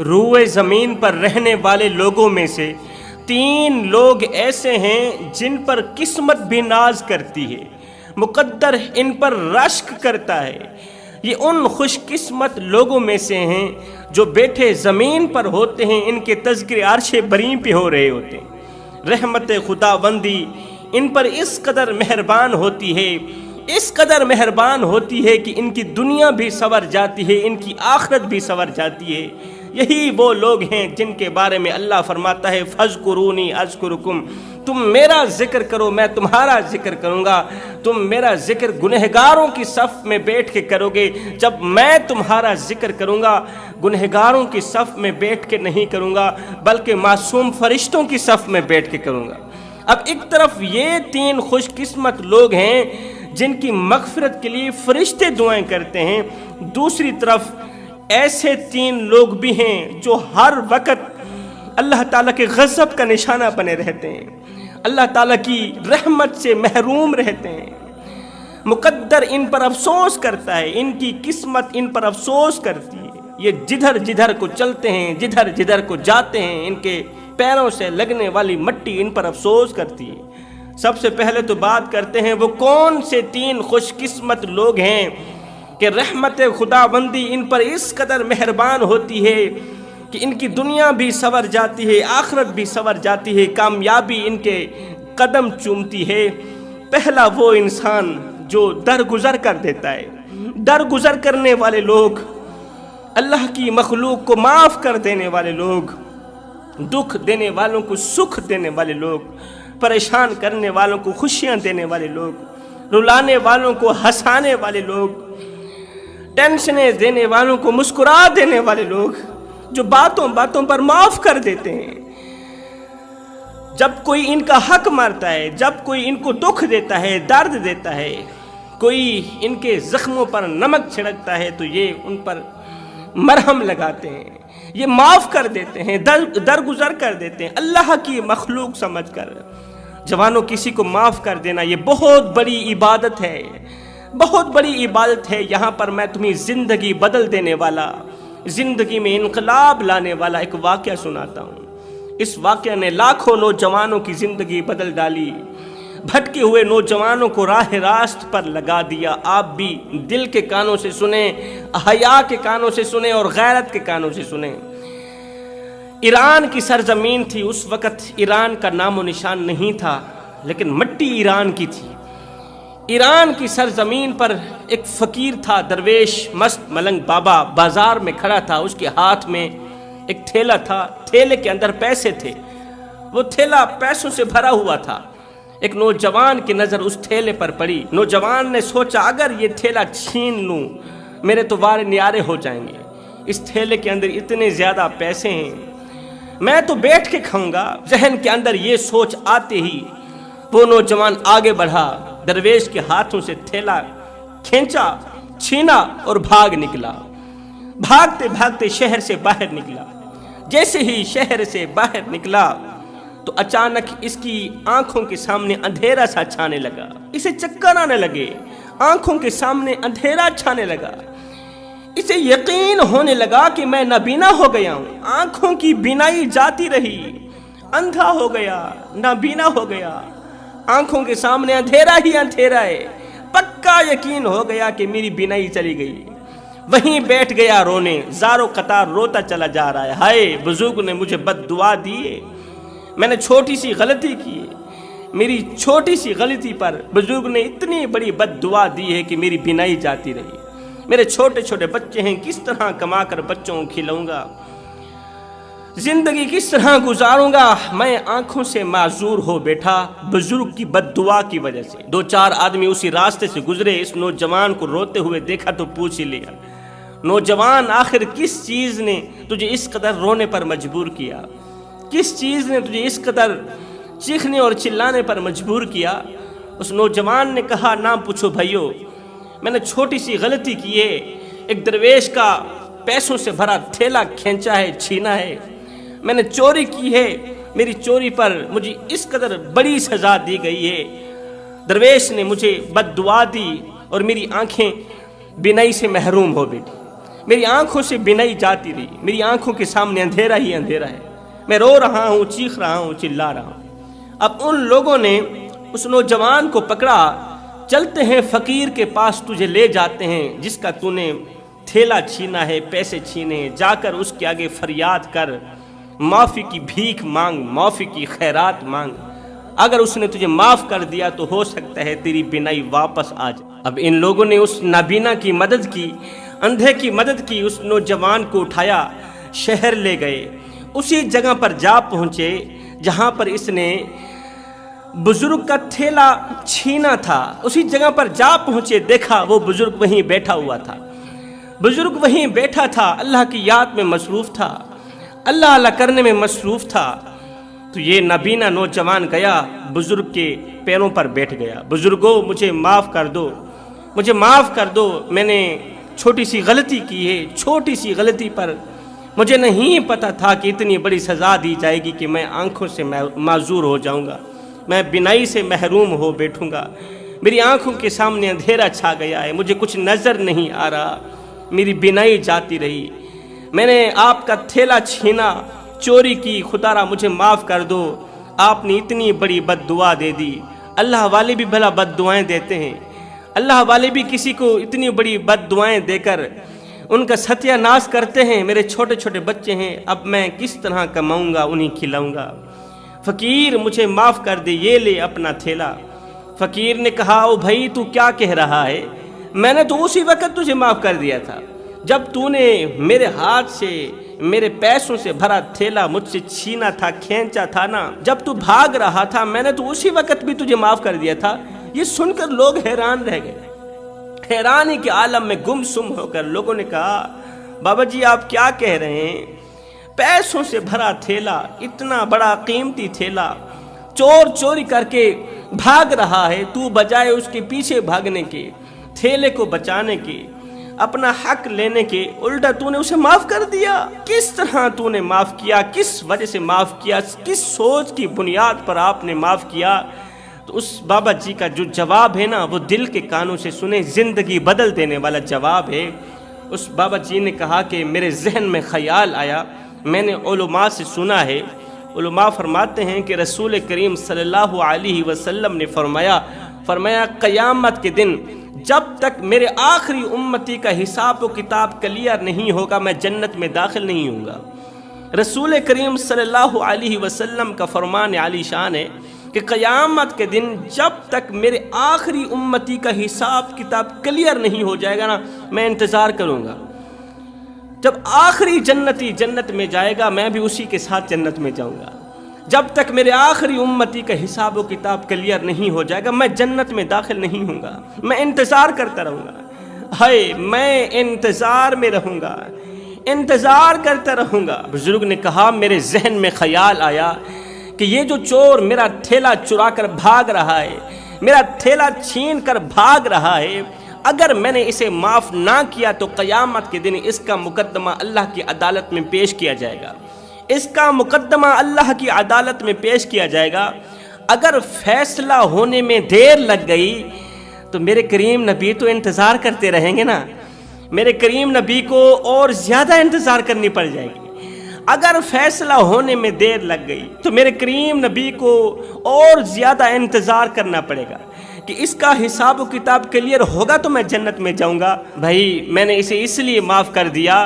روئے زمین پر رہنے والے لوگوں میں سے 3 لوگ ایسے ہیں جن پر قسمت بھی ناز کرتی ہے، مقدر ان پر رشک کرتا ہے۔ یہ ان خوش قسمت لوگوں میں سے ہیں جو بیٹھے زمین پر ہوتے ہیں، ان کے تذکرے عرش بریں پہ ہو رہے ہوتے ہیں۔ رحمت خداوندی ان پر اس قدر مہربان ہوتی ہے، اس قدر مہربان ہوتی ہے کہ ان کی دنیا بھی سنور جاتی ہے، ان کی آخرت بھی سنور جاتی ہے۔ یہی وہ لوگ ہیں جن کے بارے میں اللہ فرماتا ہے فَاذْكُرُونِي أَذْكُرُكُمْ، تم میرا ذکر کرو میں تمہارا ذکر کروں گا۔ تم میرا ذکر گنہگاروں کی صف میں بیٹھ کے کرو گے، جب میں تمہارا ذکر کروں گا گنہگاروں کی صف میں بیٹھ کے نہیں کروں گا بلکہ معصوم فرشتوں کی صف میں بیٹھ کے کروں گا۔ اب ایک طرف یہ 3 خوش قسمت لوگ ہیں جن کی مغفرت کے لیے فرشتے دعائیں کرتے ہیں، دوسری طرف ایسے 3 لوگ بھی ہیں جو ہر وقت اللہ تعالیٰ کے غضب کا نشانہ بنے رہتے ہیں، اللہ تعالیٰ کی رحمت سے محروم رہتے ہیں۔ مقدر ان پر افسوس کرتا ہے، ان کی قسمت ان پر افسوس کرتی ہے۔ یہ جدھر جدھر کو چلتے ہیں، جدھر جدھر کو جاتے ہیں، ان کے پیروں سے لگنے والی مٹی ان پر افسوس کرتی ہے۔ سب سے پہلے تو بات کرتے ہیں وہ کون سے 3 خوش قسمت لوگ ہیں کہ رحمت خداوندی ان پر اس قدر مہربان ہوتی ہے کہ ان کی دنیا بھی سنور جاتی ہے، آخرت بھی سنور جاتی ہے، کامیابی ان کے قدم چومتی ہے۔ پہلا وہ انسان جو درگزر کر دیتا ہے، درگزر کرنے والے لوگ، اللہ کی مخلوق کو معاف کر دینے والے لوگ، دکھ دینے والوں کو سکھ دینے والے لوگ، پریشان کرنے والوں کو خوشیاں دینے والے لوگ، رلانے والوں کو ہنسانے والے لوگ، ٹینشنیں دینے والوں کو مسکرا دینے والے لوگ، جو باتوں باتوں پر معاف کر دیتے ہیں۔ جب کوئی ان کا حق مارتا ہے، جب کوئی ان کو دکھ دیتا ہے، درد دیتا ہے، کوئی ان کے زخموں پر نمک چھڑکتا ہے تو یہ ان پر مرہم لگاتے ہیں، یہ معاف کر دیتے ہیں، درگزر کر دیتے ہیں اللہ کی مخلوق سمجھ کر۔ جوانوں، کسی کو معاف کر دینا یہ بہت بڑی عبادت ہے، بہت بڑی عبادت ہے۔ یہاں پر میں تمہیں زندگی بدل دینے والا، زندگی میں انقلاب لانے والا ایک واقعہ سناتا ہوں۔ اس واقعہ نے لاکھوں نوجوانوں کی زندگی بدل ڈالی، بھٹکے ہوئے نوجوانوں کو راہ راست پر لگا دیا۔ آپ بھی دل کے کانوں سے سنیں، حیا کے کانوں سے سنیں اور غیرت کے کانوں سے سنیں۔ ایران کی سرزمین تھی، اس وقت ایران کا نام و نشان نہیں تھا، لیکن مٹی ایران کی تھی۔ ایران کی سرزمین پر ایک فقیر تھا، درویش مست ملنگ بابا بازار میں کھڑا تھا، اس کے ہاتھ میں ایک تھیلا تھا، تھیلے کے اندر پیسے تھے، وہ تھیلا پیسوں سے بھرا ہوا تھا۔ ایک نوجوان کی نظر اس تھیلے پر پڑی، نوجوان نے سوچا اگر یہ تھیلا چھین لوں میرے تو وارے نیارے ہو جائیں گے، اس تھیلے کے اندر اتنے زیادہ پیسے ہیں، میں تو بیٹھ کے کھاؤں گا۔ ذہن کے اندر یہ سوچ آتے ہی وہ نوجوان آگے بڑھا، درویش کے ہاتھوں سے تھیلا کھینچا، چھینا اور بھاگ نکلا۔ بھاگتے بھاگتے شہر سے باہر نکلا۔ جیسے ہی شہر سے باہر نکلا تو اچانک اس کی آنکھوں کے سامنے اندھیرا سا چھانے لگا، اسے چکر آنے لگے، آنکھوں کے سامنے اندھیرا چھانے لگا، اسے یقین ہونے لگا کہ میں نابینا ہو گیا ہوں۔ آنکھوں کی بینائی جاتی رہی، اندھا ہو گیا، نابینا ہو گیا، آنکھوں کے سامنے اندھیرا ہی اندھیرا ہے، پکا یقین ہو گیا کہ میری بینائی چلی گئی۔ وہیں بیٹھ گیا رونے، زارو قطار روتا چلا جا رہا ہے، ہائے بزرگ نے مجھے بد دعا دی ہے، میں نے چھوٹی سی غلطی کی ہے، میری چھوٹی سی غلطی پر بزرگ نے اتنی بڑی بد دعا دی ہے کہ میری بینائی جاتی رہی۔ میرے چھوٹے چھوٹے بچے ہیں، کس طرح کما کر بچوں کو کھلاؤں گا، زندگی کس طرح گزاروں گا، میں آنکھوں سے معذور ہو بیٹھا بزرگ کی بد دعا کی وجہ سے۔ 2-4 آدمی اسی راستے سے گزرے، اس نوجوان کو روتے ہوئے دیکھا تو پوچھ ہی لیا، نوجوان آخر کس چیز نے تجھے اس قدر رونے پر مجبور کیا، کس چیز نے تجھے اس قدر چیخنے اور چلانے پر مجبور کیا؟ اس نوجوان نے کہا نہ پوچھو بھائیو، میں نے چھوٹی سی غلطی کی ہے، ایک درویش کا پیسوں سے بھرا تھیلا کھینچا ہے، چھینا ہے، میں نے چوری کی ہے، میری چوری پر مجھے اس قدر بڑی سزا دی گئی ہے، درویش نے مجھے بد دعا دی اور میری آنکھیں بینائی سے محروم ہو بیٹھی۔ میری آنکھوں سے بینائی جاتی رہی، میری آنکھوں کے سامنے اندھیرا ہی اندھیرا ہے، میں رو رہا ہوں، چیخ رہا ہوں، چلا رہا ہوں۔ اب ان لوگوں نے اس نوجوان کو پکڑا، چلتے ہیں فقیر کے پاس، تجھے لے جاتے ہیں جس کا تو نے تھیلا چھینا ہے، پیسے چھینے ہیں، جا کر اس کے آگے فریاد کر، معافی کی بھیک مانگ، معافی کی خیرات مانگ، اگر اس نے تجھے معاف کر دیا تو ہو سکتا ہے تیری بینائی واپس آ جائے۔ اب ان لوگوں نے اس نابینا کی مدد کی، اندھے کی مدد کی، اس نوجوان کو اٹھایا، شہر لے گئے، اسی جگہ پر جا پہنچے جہاں پر اس نے بزرگ کا تھیلا چھینا تھا، اسی جگہ پر جا پہنچے، دیکھا وہ بزرگ وہیں بیٹھا ہوا تھا، بزرگ وہیں بیٹھا تھا، اللہ کی یاد میں مصروف تھا، اللہ اللہ کرنے میں مصروف تھا۔ تو یہ نابینا نوجوان گیا، بزرگ کے پیروں پر بیٹھ گیا، بزرگو مجھے معاف کر دو، مجھے معاف کر دو، میں نے چھوٹی سی غلطی کی ہے، چھوٹی سی غلطی پر مجھے نہیں پتا تھا کہ اتنی بڑی سزا دی جائے گی کہ میں آنکھوں سے معذور ہو جاؤں گا، میں بینائی سے محروم ہو بیٹھوں گا، میری آنکھوں کے سامنے اندھیرا چھا گیا ہے، مجھے کچھ نظر نہیں آ رہا، میری بینائی جاتی رہی، میں نے آپ کا تھیلا چھینا، چوری کی، خدا را مجھے معاف کر دو، آپ نے اتنی بڑی بد دعا دے دی۔ اللہ والے بھی بھلا بد دعائیں دیتے ہیں، اللہ والے بھی کسی کو اتنی بڑی بد دعائیں دے کر ان کا ستیہ ناش کرتے ہیں۔ میرے چھوٹے چھوٹے بچے ہیں، اب میں کس طرح کماؤں گا، انہیں کھلاؤں گا، فقیر مجھے معاف کر دے، یہ لے اپنا تھیلا۔ فقیر نے کہا، او بھائی تو کیا کہہ رہا ہے، میں نے تو اسی وقت تجھے معاف کر دیا تھا جب تو نے میرے ہاتھ سے میرے پیسوں سے بھرا تھیلا مجھ سے چھینا تھا، کھینچا تھا نا، جب تو بھاگ رہا تھا میں نے تو اسی وقت بھی تجھے معاف کر دیا تھا۔ یہ سن کر لوگ حیران رہ گئے، حیرانی کے عالم میں گم سم ہو کر لوگوں نے کہا، بابا جی آپ کیا کہہ رہے ہیں، پیسوں سے بھرا تھیلا، اتنا بڑا قیمتی تھیلا چور چوری کر کے بھاگ رہا ہے، تو بجائے اس کے پیچھے بھاگنے کے، تھیلے کو بچانے کے، اپنا حق لینے کے، الٹا تو نے اسے معاف کر دیا۔ کس طرح تو نے معاف کیا، کس وجہ سے معاف کیا، کس سوچ کی بنیاد پر آپ نے معاف کیا؟ تو اس بابا جی کا جو جواب ہے نا، وہ دل کے کانوں سے سنے، زندگی بدل دینے والا جواب ہے۔ اس بابا جی نے کہا کہ میرے ذہن میں خیال آیا، میں نے علماء سے سنا ہے، علماء فرماتے ہیں کہ رسول کریم صلی اللہ علیہ وسلم نے فرمایا قیامت کے دن جب تک میرے آخری امتی کا حساب و کتاب کلیئر نہیں ہوگا میں جنت میں داخل نہیں ہوں گا۔ رسول کریم صلی اللہ علیہ وسلم کا فرمان عالی شان ہے کہ قیامت کے دن جب تک میرے آخری امتی کا حساب کتاب کلیئر نہیں ہو جائے گا نا، میں انتظار کروں گا، جب آخری جنتی جنت میں جائے گا میں بھی اسی کے ساتھ جنت میں جاؤں گا، جب تک میرے آخری امتی کا حساب و کتاب کلیئر نہیں ہو جائے گا میں جنت میں داخل نہیں ہوں گا، میں انتظار کرتا رہوں گا، ہائے میں انتظار میں رہوں گا، انتظار کرتا رہوں گا۔ بزرگ نے کہا میرے ذہن میں خیال آیا کہ یہ جو چور میرا تھیلا چرا کر بھاگ رہا ہے، میرا تھیلا چھین کر بھاگ رہا ہے، اگر میں نے اسے معاف نہ کیا تو قیامت کے دن اس کا مقدمہ اللہ کی عدالت میں پیش کیا جائے گا، اس کا مقدمہ اللہ کی عدالت میں پیش کیا جائے گا۔ اگر فیصلہ ہونے میں دیر لگ گئی تو میرے کریم نبی تو انتظار کرتے رہیں گے نا، میرے کریم نبی کو اور زیادہ انتظار کرنی پڑ جائے گی۔ اگر فیصلہ ہونے میں دیر لگ گئی تو میرے کریم نبی کو اور زیادہ انتظار کرنا پڑے گا کہ اس کا حساب و کتاب کلیئر ہوگا تو میں جنت میں جاؤں گا۔ بھائی میں نے اسے اس لیے معاف کر دیا،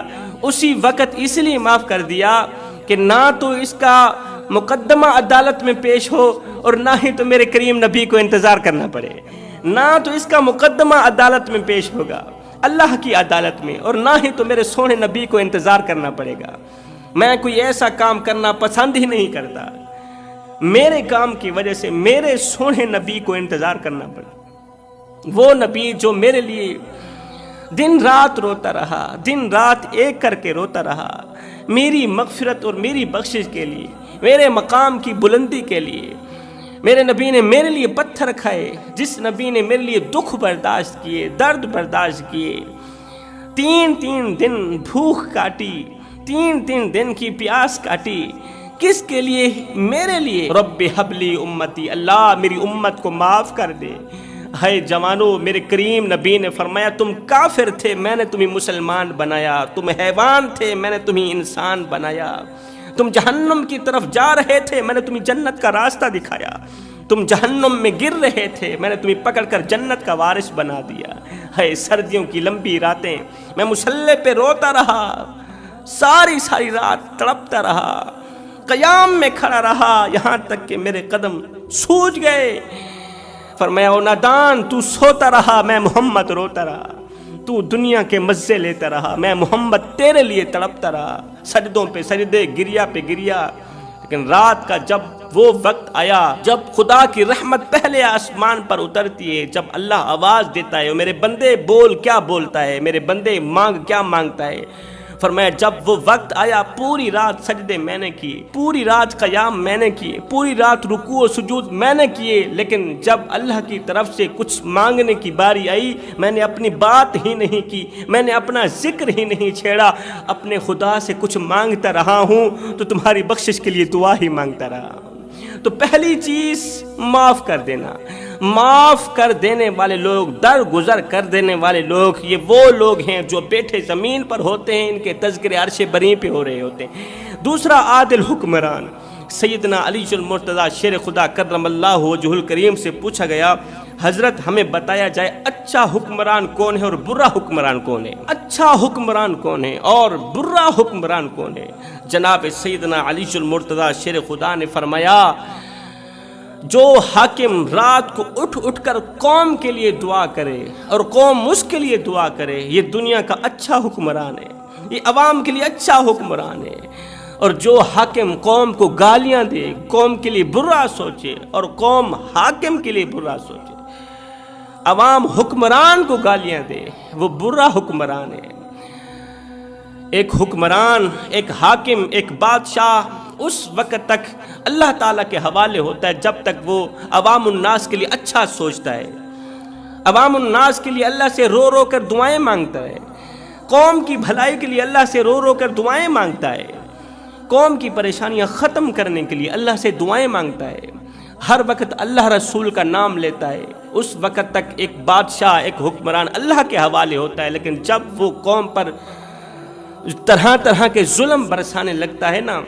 اسی وقت اس لیے معاف کر دیا کہ نہ تو اس کا مقدمہ عدالت میں پیش ہو اور نہ ہی تو میرے کریم نبی کو انتظار کرنا پڑے، نہ تو اس کا مقدمہ عدالت میں پیش ہوگا اللہ کی عدالت میں، اور نہ ہی تو میرے سونے نبی کو انتظار کرنا پڑے گا۔ میں کوئی ایسا کام کرنا پسند ہی نہیں کرتا، میرے کام کی وجہ سے میرے سونے نبی کو انتظار کرنا پڑے، وہ نبی جو میرے لیے دن رات روتا رہا، دن رات ایک کر کے روتا رہا، میری مغفرت اور میری بخشش کے لیے، میرے مقام کی بلندی کے لیے۔ میرے نبی نے میرے لیے پتھر کھائے، جس نبی نے میرے لیے دکھ برداشت کیے، درد برداشت کیے، 3 دن بھوک کاٹی، 3 دن کی پیاس کاٹی، کس کے لیے؟ میرے لیے۔ رب حبلی امتی، اللہ میری امت کو معاف کر دے، ہے جوانو، میرے کریم نبی نے فرمایا تم کافر تھے، میں نے تمہیں مسلمان بنایا، تم حیوان تھے، میں نے تمہیں انسان بنایا، تم جہنم کی طرف جا رہے تھے، میں نے تمہیں جنت کا راستہ دکھایا، تم جہنم میں گر رہے تھے، میں نے تمہیں پکڑ کر جنت کا وارث بنا دیا۔ ہے سردیوں کی لمبی راتیں میں مصلی پہ روتا رہا، ساری رات تڑپتا رہا، قیام میں کھڑا رہا، یہاں تک کہ میرے قدم سوج گئے۔ فرمایا او نادان، تو سوتا رہا، میں محمد روتا رہا، تو دنیا کے مزے لیتا رہا، میں محمد تیرے لیے تڑپتا رہا، سجدوں پہ سجدے، گریا پہ گریا۔ لیکن رات کا جب وہ وقت آیا جب خدا کی رحمت پہلے آسمان پر اترتی ہے، جب اللہ آواز دیتا ہے، میرے بندے بول کیا بولتا ہے، میرے بندے مانگ کیا مانگتا ہے، فرمایا جب وہ وقت آیا پوری رات سجدے میں نے کیے، پوری رات قیام میں نے کیے، پوری رات رکوع و سجود میں نے کیے، لیکن جب اللہ کی طرف سے کچھ مانگنے کی باری آئی، میں نے اپنی بات ہی نہیں کی، میں نے اپنا ذکر ہی نہیں چھیڑا، اپنے خدا سے کچھ مانگتا رہا ہوں تو تمہاری بخشش کے لیے دعا ہی مانگتا رہا ہوں۔ تو پہلی چیز معاف کر دینا، معاف کر دینے والے لوگ، درگزر کر دینے والے لوگ، یہ وہ لوگ ہیں جو بیٹھے زمین پر ہوتے ہیں، ان کے تذکرے عرش بری پہ ہو رہے ہوتے ہیں۔ دوسرا عادل حکمران، سیدنا علی المرتضیٰ شیر خدا کرم اللہ وجہہ الکریم سے پوچھا گیا حضرت ہمیں بتایا جائے اچھا حکمران کون ہے اور برا حکمران کون ہے، اچھا حکمران کون ہے اور برا حکمران کون ہے؟ جناب سیدنا علی المرتضیٰ شیر خدا نے فرمایا جو حاکم رات کو اٹھ کر قوم کے لیے دعا کرے اور قوم اس کے لیے دعا کرے، یہ دنیا کا اچھا حکمران ہے، یہ عوام کے لیے اچھا حکمران ہے۔ اور جو حاکم قوم کو گالیاں دے، قوم کے لیے برا سوچے اور قوم حاکم کے لیے برا سوچے، عوام حکمران کو گالیاں دے، وہ برا حکمران ہے۔ ایک حکمران، ایک حاکم، ایک بادشاہ اس وقت تک اللہ تعالیٰ کے حوالے ہوتا ہے جب تک وہ عوام الناس کے لیے اچھا سوچتا ہے، عوام الناس کے لیے اللہ سے رو رو کر دعائیں مانگتا ہے، قوم کی بھلائی کے لیے اللہ سے رو رو کر دعائیں مانگتا ہے، قوم کی پریشانیاں ختم کرنے کے لیے اللہ سے دعائیں مانگتا ہے، ہر وقت اللہ رسول کا نام لیتا ہے۔ اس وقت تک ایک بادشاہ، ایک حکمران اللہ کے حوالے ہوتا ہے، لیکن جب وہ قوم پر طرح طرح کے ظلم برسانے لگتا ہے نا،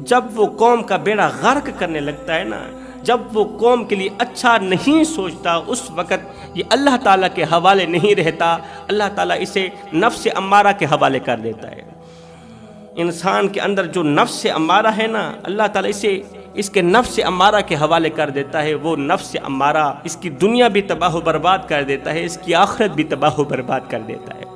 جب وہ قوم کا بیڑا غرق کرنے لگتا ہے نا، جب وہ قوم کے لیے اچھا نہیں سوچتا، اس وقت یہ اللہ تعالیٰ کے حوالے نہیں رہتا، اللہ تعالیٰ اسے نفس امارہ کے حوالے کر دیتا ہے۔ انسان کے اندر جو نفس امارہ ہے نا، اللہ تعالیٰ اسے اس کے نفس امارہ کے حوالے کر دیتا ہے۔ وہ نفس امارہ اس کی دنیا بھی تباہ و برباد کر دیتا ہے، اس کی آخرت بھی تباہ و برباد کر دیتا ہے۔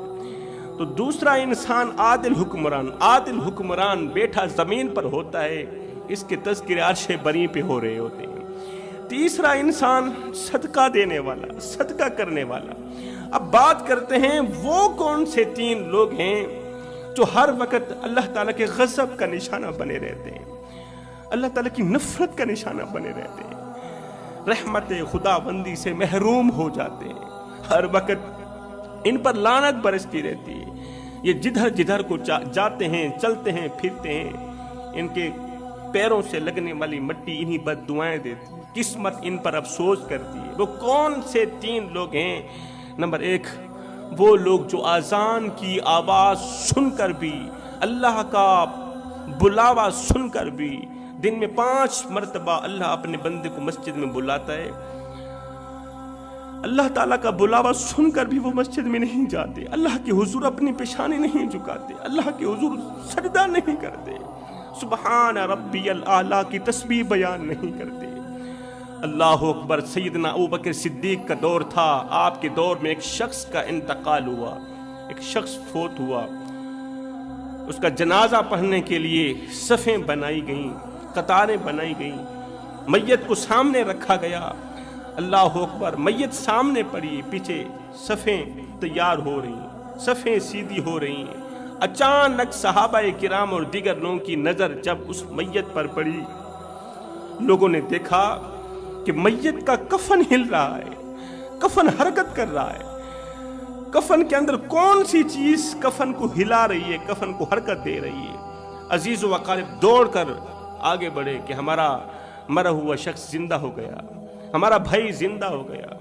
تو دوسرا انسان عادل حکمران، عادل حکمران بیٹھا زمین پر ہوتا ہے، اس کے تذکرے عرش بری پہ ہو رہے ہوتے ہیں۔ تیسرا انسان صدقہ دینے والا، صدقہ کرنے والا۔ اب بات کرتے ہیں وہ کون سے تین لوگ ہیں جو ہر وقت اللہ تعالیٰ کے غضب کا نشانہ بنے رہتے ہیں، اللہ تعالیٰ کی نفرت کا نشانہ بنے رہتے ہیں، رحمت خداوندی سے محروم ہو جاتے ہیں، ہر وقت ان پر لعنت برستی رہتی ہے۔ یہ جدھر جدھر کو جاتے ہیں، چلتے ہیں، پھرتے ہیں، ان کے پیروں سے لگنے والی مٹی انہی بد دعائیں دیتی ہے، قسمت ان پر افسوس کرتی ہے۔ وہ کون سے تین لوگ ہیں؟ نمبر ایک، وہ لوگ جو اذان کی آواز سن کر بھی، اللہ کا بلاوا سن کر بھی، دن میں 5 مرتبہ اللہ اپنے بندے کو مسجد میں بلاتا ہے، اللہ تعالیٰ کا بلاوا سن کر بھی وہ مسجد میں نہیں جاتے، اللہ کے حضور اپنی پیشانی نہیں جھکاتے، اللہ کے حضور سجدہ نہیں کرتے، سبحان ربی الاعلیٰ کی تسبیح بیان نہیں کرتے۔ اللہ اکبر۔ سیدنا ابوبکر صدیق کا دور تھا، آپ کے دور میں ایک شخص کا انتقال ہوا، ایک شخص فوت ہوا، اس کا جنازہ پڑھنے کے لیے صفیں بنائی گئیں، قطاریں بنائی گئیں، میت کو سامنے رکھا گیا، اللہ اکبر، میت سامنے پڑی، پیچھے صفیں تیار ہو رہی، صفیں سیدھی ہو رہی ہیں۔ اچانک صحابہ کرام اور دیگر لوگوں کی نظر جب اس میت پر پڑی، لوگوں نے دیکھا کہ میت کا کفن ہل رہا ہے، کفن حرکت کر رہا ہے، کفن کے اندر کون سی چیز کفن کو ہلا رہی ہے، کفن کو حرکت دے رہی ہے۔ عزیز و اقارب دوڑ کر آگے بڑھے کہ ہمارا مرا ہوا شخص زندہ ہو گیا، ہمارا بھائی زندہ ہو گیا۔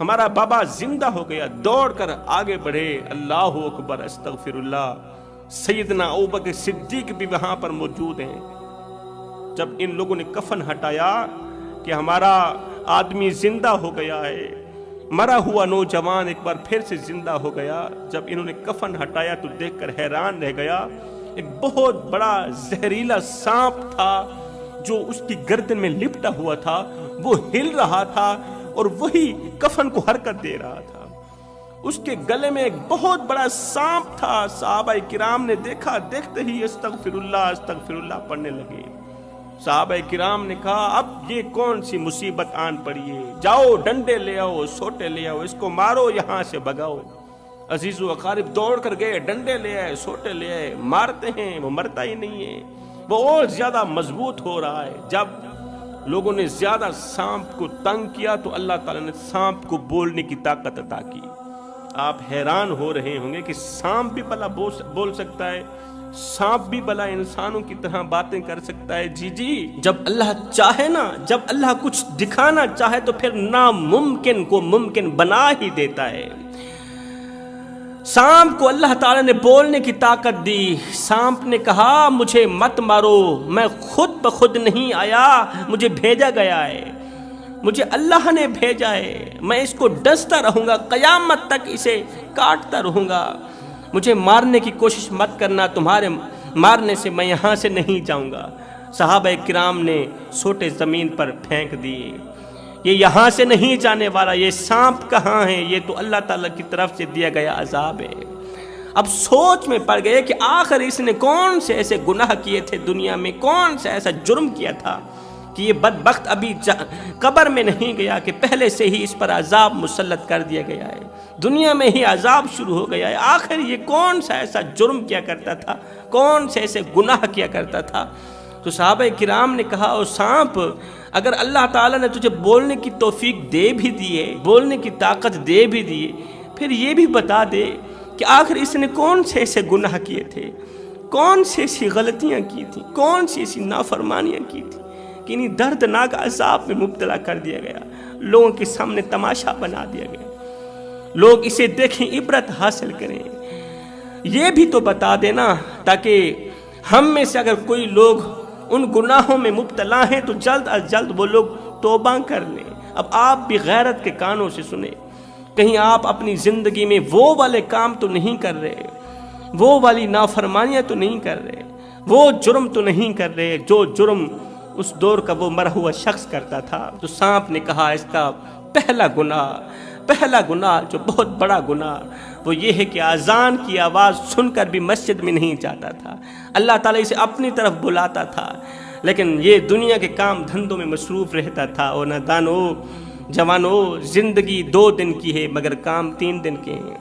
ہمارا بابا زندہ ہو گیا، دوڑ کر آگے بڑھے، اللہ اکبر استغفر اللہ۔ سیدنا ابوبکر صدیق بھی وہاں پر موجود ہیں۔ جب ان لوگوں نے کفن ہٹایا کہ ہمارا آدمی زندہ ہو گیا ہے، مرا ہوا نوجوان ایک بار پھر سے زندہ ہو گیا، جب انہوں نے کفن ہٹایا تو دیکھ کر حیران رہ گیا۔ ایک بہت بڑا زہریلا سانپ تھا جو اس کی گردن میں لپٹا ہوا تھا، وہ ہل رہا تھا اور وہی کفن کو حرکت دے رہا تھا۔ اس کے گلے میں ایک بہت بڑا سانپ تھا۔ صحابہ کرام نے دیکھا، دیکھتے ہی استغفر اللہ پڑھنے لگے۔ صحابہ کرام نے کہا اب یہ کون سی مصیبت آن پڑی ہے، جاؤ ڈنڈے لے آؤ، سوٹے لے آؤ، اس کو مارو، یہاں سے بگاؤ۔ عزیز و اقارب دوڑ کر گئے، ڈنڈے لے آئے، سوٹے لے آئے، مارتے ہیں، وہ مرتا ہی نہیں ہے، وہ اور زیادہ مضبوط ہو رہا ہے۔ جب لوگوں نے زیادہ سانپ کو تنگ کیا تو اللہ تعالیٰ نے سانپ کو بولنے کی طاقت عطا کی۔ آپ حیران ہو رہے ہوں گے کہ سانپ بھی بھلا بول سکتا ہے، سانپ بھی بھلا انسانوں کی طرح باتیں کر سکتا ہے؟ جی، جب اللہ چاہے نا، جب اللہ کچھ دکھانا چاہے تو پھر ناممکن کو ممکن بنا ہی دیتا ہے۔ سانپ کو اللہ تعالیٰ نے بولنے کی طاقت دی۔ سانپ نے کہا مجھے مت مارو، میں خود بخود نہیں آیا، مجھے بھیجا گیا ہے، مجھے اللہ نے بھیجا ہے، میں اس کو ڈستا رہوں گا، قیامت تک اسے کاٹتا رہوں گا، مجھے مارنے کی کوشش مت کرنا، تمہارے مارنے سے میں یہاں سے نہیں جاؤں گا۔ صحابہ کرام نے سوٹے زمین پر پھینک دیے، یہ یہاں سے نہیں جانے والا، یہ سانپ کہاں ہے، یہ تو اللہ تعالیٰ کی طرف سے دیا گیا عذاب ہے۔ اب سوچ میں پڑ گئے کہ آخر اس نے کون سے ایسے گناہ کیے تھے دنیا میں، کون سا ایسا جرم کیا تھا کہ یہ بدبخت ابھی قبر میں نہیں گیا کہ پہلے سے ہی اس پر عذاب مسلط کر دیا گیا ہے، دنیا میں ہی عذاب شروع ہو گیا ہے۔ آخر یہ کون سا ایسا جرم کیا کرتا تھا، کون سے ایسے گناہ کیا کرتا تھا؟ تو صحابہ کرام نے کہا او سانپ، اگر اللہ تعالیٰ نے تجھے بولنے کی توفیق دے بھی دی ہے، بولنے کی طاقت دے بھی دی ہے، پھر یہ بھی بتا دے کہ آخر اس نے کون سے ایسے گناہ کیے تھے، کون سی ایسی غلطیاں کی تھیں، کون سی ایسی نافرمانیاں کی تھیں کہ انہیں دردناک عذاب میں مبتلا کر دیا گیا، لوگوں کے سامنے تماشا بنا دیا گیا، لوگ اسے دیکھیں، عبرت حاصل کریں۔ یہ بھی تو بتا دینا تاکہ ہم میں سے اگر کوئی لوگ ان گناہوں میں مبتلا ہیں تو جلد از جلد وہ لوگ توبہ کر لیں۔ اب آپ بھی غیرت کے کانوں سے سنیں، کہیں آپ اپنی زندگی میں وہ والے کام تو نہیں کر رہے، وہ والی نافرمانیاں تو نہیں کر رہے، وہ جرم تو نہیں کر رہے جو جرم اس دور کا وہ مرا ہوا شخص کرتا تھا۔ تو سانپ نے کہا اس کا پہلا گناہ جو بہت بڑا گناہ وہ یہ ہے کہ اذان کی آواز سن کر بھی مسجد میں نہیں جاتا تھا۔ اللہ تعالیٰ اسے اپنی طرف بلاتا تھا لیکن یہ دنیا کے کام دھندوں میں مصروف رہتا تھا۔ اور نادانو، جوانو، زندگی 2 دن کی ہے مگر کام 3 دن کے ہیں،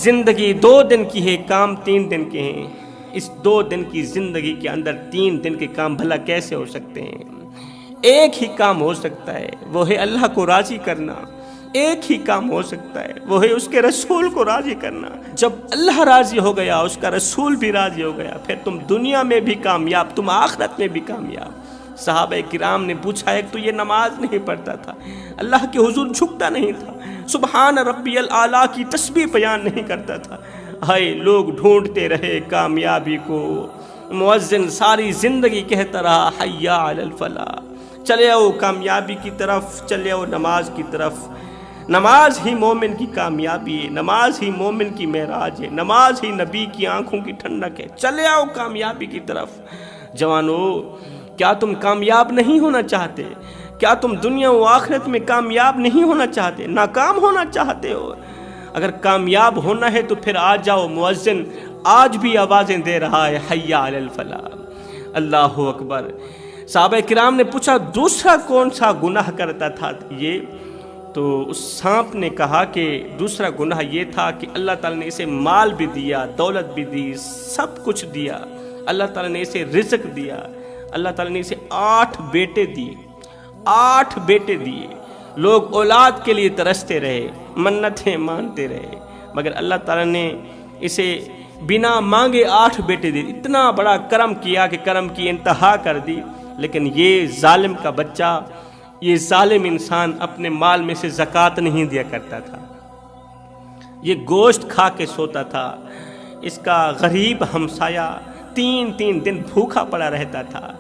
زندگی 2 دن کی ہے، کام 3 دن کے ہیں۔ اس 2 دن کی زندگی کے اندر 3 دن کے کام بھلا کیسے ہو سکتے ہیں؟ ایک ہی کام ہو سکتا ہے، وہ ہے اللہ کو راضی کرنا۔ ایک ہی کام ہو سکتا ہے، وہ ہے اس کے رسول کو راضی کرنا۔ جب اللہ راضی ہو گیا، اس کا رسول بھی راضی ہو گیا، پھر تم دنیا میں بھی کامیاب، تم آخرت میں بھی کامیاب۔ صحابہ کرام نے پوچھا، ایک تو یہ نماز نہیں پڑھتا تھا، اللہ کے حضور جھکتا نہیں تھا، سبحان ربی الاعلیٰ کی تسبیح بیان نہیں کرتا تھا۔ ہائے، لوگ ڈھونڈتے رہے کامیابی کو، مؤذن ساری زندگی کہتا رہا حی علی الفلاح، چلے آؤ کامیابی کی طرف، چلے آؤ نماز کی طرف۔ نماز ہی مومن کی کامیابی ہے، نماز ہی مومن کی معراج ہے، نماز ہی نبی کی آنکھوں کی ٹھنڈک ہے، چلے آؤ کامیابی کی طرف۔ جوانو، کیا تم کامیاب نہیں ہونا چاہتے؟ کیا تم دنیا و آخرت میں کامیاب نہیں ہونا چاہتے، ناکام ہونا چاہتے ہو؟ اگر کامیاب ہونا ہے تو پھر آ جاؤ، مؤذن آج بھی آوازیں دے رہا ہے حی علی الفلاح، اللہ اکبر۔ صحابہ کرام نے پوچھا دوسرا کون سا گناہ کرتا تھا یہ؟ تو اس سانپ نے کہا کہ دوسرا گناہ یہ تھا کہ اللہ تعالیٰ نے اسے مال بھی دیا، دولت بھی دی، سب کچھ دیا، اللہ تعالیٰ نے اسے رزق دیا، اللہ تعالیٰ نے اسے 8 بیٹے دیے، 8 بیٹے دیے، لوگ اولاد کے لیے ترستے رہے، منتیں مانتے رہے، مگر اللہ تعالیٰ نے اسے بنا مانگے 8 بیٹے دیے۔ اتنا بڑا کرم کیا کہ کرم کی انتہا کر دی، لیکن یہ ظالم کا بچہ یہ ظالم انسان اپنے مال میں سے زکوٰۃ نہیں دیا کرتا تھا، یہ گوشت کھا کے سوتا تھا، اس کا غریب ہمسایہ 3 دن بھوکا پڑا رہتا تھا،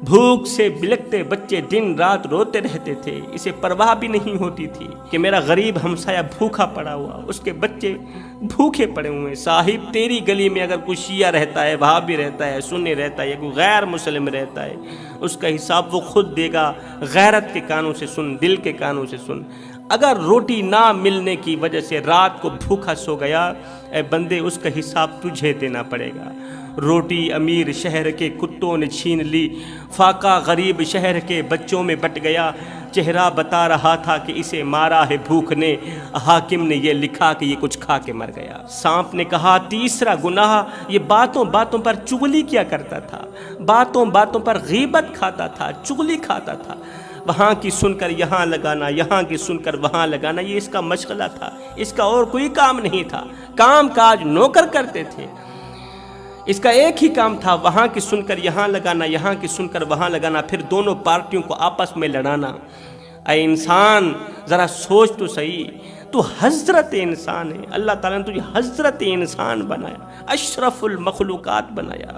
بھوک سے بلکتے بچے دن رات روتے رہتے تھے، اسے پرواہ بھی نہیں ہوتی تھی کہ میرا غریب ہمسایہ بھوکا پڑا ہوا، اس کے بچے بھوکے پڑے ہوئے ہیں۔ صاحب تیری گلی میں اگر کوئی شیعہ رہتا ہے، وہابی رہتا ہے، سنی رہتا ہے یا کوئی غیر مسلم رہتا ہے، اس کا حساب وہ خود دے گا۔ غیرت کے کانوں سے سن، دل کے کانوں سے سن، اگر روٹی نہ ملنے کی وجہ سے رات کو بھوکا سو گیا، اے بندے اس کا حساب تجھے دینا پڑے گا۔ روٹی امیر شہر کے کتوں نے چھین لی، فاقہ غریب شہر کے بچوں میں بٹ گیا، چہرہ بتا رہا تھا کہ اسے مارا ہے بھوک نے، حاکم نے یہ لکھا کہ یہ کچھ کھا کے مر گیا۔ سانپ نے کہا تیسرا گناہ یہ باتوں باتوں پر چغلی کیا کرتا تھا، باتوں باتوں پر غیبت کھاتا تھا، چغلی کھاتا تھا، وہاں کی سن کر یہاں لگانا، یہاں کی سن کر وہاں لگانا، یہ اس کا مشغلہ تھا، اس کا اور کوئی کام نہیں تھا۔ کام کاج نوکر کرتے تھے، اس کا ایک ہی کام تھا، وہاں کی سن کر یہاں لگانا، یہاں کی سن کر وہاں لگانا، پھر دونوں پارٹیوں کو آپس میں لڑانا۔ اے انسان ذرا سوچ تو صحیح، تو حضرت انسان ہے، اللہ تعالیٰ نے تجھے حضرت انسان بنایا، اشرف المخلوقات بنایا۔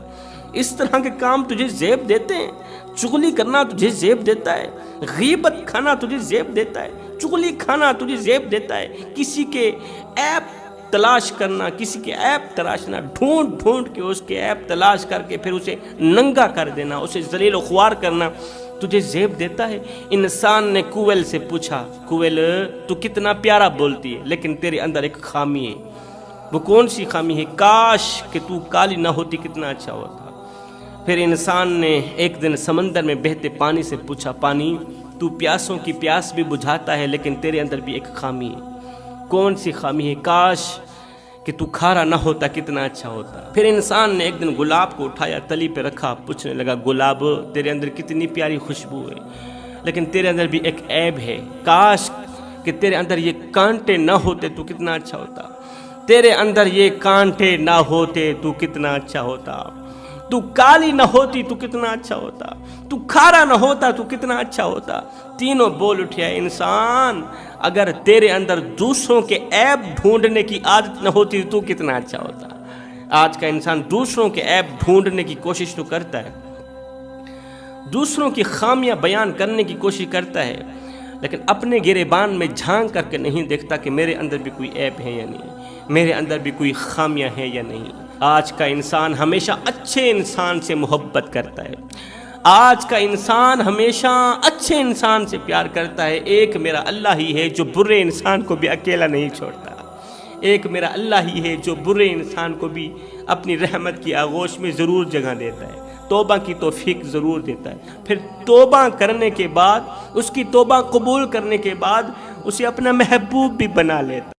اس طرح کے کام تجھے زیب دیتے ہیں، چغلی کرنا تجھے زیب دیتا ہے، غیبت کھانا تجھے زیب دیتا ہے، چغلی کھانا تجھے زیب دیتا ہے، کسی کے عیب تلاش کرنا، کسی کے عیب تراشنا، ڈھونڈ ڈھونڈ کے اس کے عیب تلاش کر کے پھر اسے ننگا کر دینا، اسے ذلیل و خوار کرنا تجھے زیب دیتا ہے۔ انسان نے کوئل سے پوچھا، کوئل تو کتنا پیارا بولتی ہے لیکن تیرے اندر ایک خامی ہے، وہ کون سی خامی ہے؟ کاش کہ تو کالی نہ ہوتی کتنا اچھا ہوتا۔ پھر انسان نے ایک دن سمندر میں بہتے پانی سے پوچھا، پانی تو پیاسوں کی پیاس بھی بجھاتا ہے لیکن تیرے اندر بھی ایک خامی ہے، کون سی خامی ہے؟ کاش کہ تو کھارا نہ ہوتا کتنا اچھا ہوتا۔ پھر انسان نے ایک دن گلاب کو اٹھایا، تلی پہ رکھا، پوچھنے لگا گلاب تیرے اندر کتنی پیاری خوشبو ہے لیکن تیرے اندر بھی ایک عیب ہے، کاش کہ تیرے اندر یہ کانٹے نہ ہوتے تو کتنا اچھا ہوتا، تیرے اندر یہ کانٹے نہ ہوتے تو کتنا اچھا ہوتا، تو کالی نہ ہوتی تو کتنا اچھا ہوتا، تو کھارا نہ ہوتا تو کتنا اچھا ہوتا۔ تینوں بول اٹھیا، انسان اگر تیرے اندر دوسروں کے عیب ڈھونڈنے کی عادت نہ ہوتی تو کتنا اچھا ہوتا۔ آج کا انسان دوسروں کے عیب ڈھونڈنے کی کوشش تو کرتا ہے، دوسروں کی خامیاں بیان کرنے کی کوشش کرتا ہے، لیکن اپنے گریبان میں جھانک کر کے نہیں دیکھتا کہ میرے اندر بھی کوئی عیب ہے یا نہیں، میرے اندر بھی کوئی خامیاں ہیں یا نہیں۔ آج کا انسان ہمیشہ اچھے انسان سے محبت کرتا ہے، آج کا انسان ہمیشہ اچھے انسان سے پیار کرتا ہے۔ ایک میرا اللہ ہی ہے جو برے انسان کو بھی اکیلا نہیں چھوڑتا، ایک میرا اللہ ہی ہے جو برے انسان کو بھی اپنی رحمت کی آغوش میں ضرور جگہ دیتا ہے، توبہ کی توفیق ضرور دیتا ہے، پھر توبہ کرنے کے بعد، اس کی توبہ قبول کرنے کے بعد اسے اپنا محبوب بھی بنا لیتا ہے۔